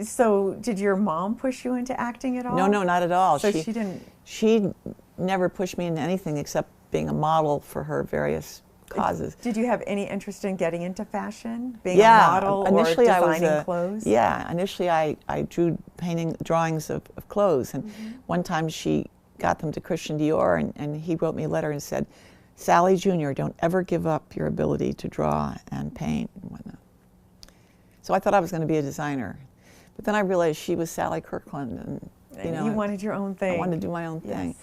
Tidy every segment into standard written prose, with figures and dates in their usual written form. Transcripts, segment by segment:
So did your mom push you into acting at all? No, not at all. So she didn't. She never pushed me into anything except being a model for her various causes. Did you have any interest in getting into fashion, being a model, initially or designing clothes? Yeah, initially I drew drawings of clothes, and one time she got them to Christian Dior, and he wrote me a letter and said, "Sally Jr., don't ever give up your ability to draw and paint and whatnot." So I thought I was going to be a designer, but then I realized she was Sally Kirkland, and you wanted your own thing. I wanted to do my own thing.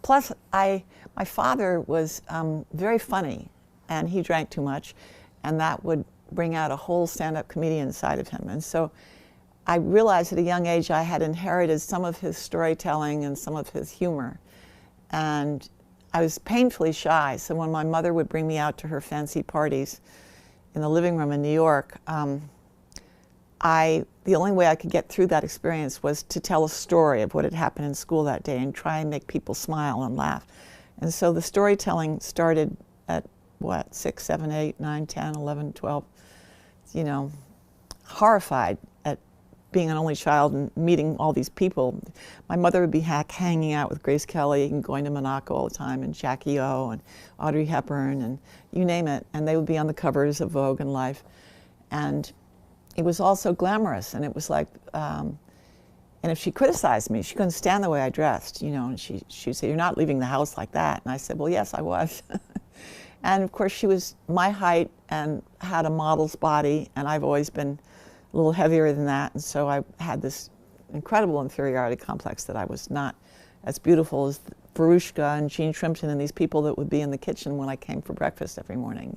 Plus, my father was very funny, and he drank too much, and that would bring out a whole stand-up comedian side of him. And so I realized at a young age I had inherited some of his storytelling and some of his humor. And I was painfully shy, so when my mother would bring me out to her fancy parties in the living room in New York, the only way I could get through that experience was to tell a story of what had happened in school that day and try and make people smile and laugh. And so the storytelling started at, 6, 7, 8, 9, 10, 11, 12, horrified at being an only child and meeting all these people. My mother would be hanging out with Grace Kelly and going to Monaco all the time, and Jackie O and Audrey Hepburn and you name it, and they would be on the covers of Vogue and Life. And it was also glamorous, and it was like, and if she criticized me, she couldn't stand the way I dressed, and she'd say, "You're not leaving the house like that." And I said, "Well, yes, I was." And of course, she was my height and had a model's body, and I've always been a little heavier than that, and so I had this incredible inferiority complex that I was not as beautiful as Verushka and Jean Shrimpton and these people that would be in the kitchen when I came for breakfast every morning,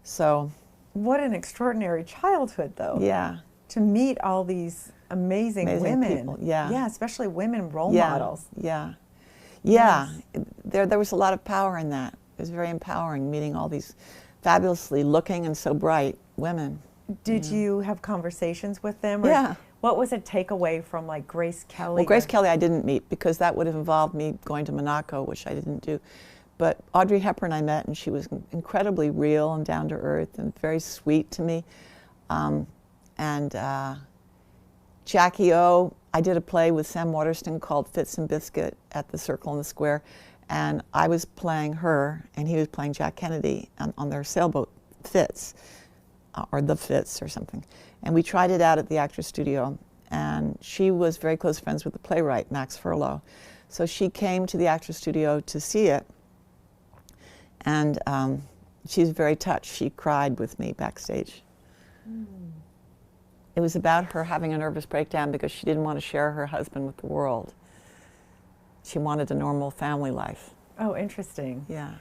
So. What an extraordinary childhood, though. Yeah. To meet all these amazing women. People. Yeah. Yeah, especially women role models. Yeah. Yes. There was a lot of power in that. It was very empowering meeting all these fabulously looking and so bright women. Did you have conversations with them? Or Yeah. What was a takeaway from like Grace Kelly? Well, Grace Kelly I didn't meet because that would have involved me going to Monaco, which I didn't do. But Audrey Hepburn I met, and she was incredibly real and down to earth and very sweet to me. Jackie O, I did a play with Sam Waterston called Fitz and Biscuit at the Circle in the Square, and I was playing her, and he was playing Jack Kennedy on their sailboat, Fitz, or the Fitz or something. And we tried it out at the Actors Studio, and she was very close friends with the playwright, Max Furlow. So she came to the Actors Studio to see it, and she was very touched. She cried with me backstage. It was about her having a nervous breakdown because she didn't want to share her husband with the world. She wanted a normal family life. Oh, interesting. Yeah.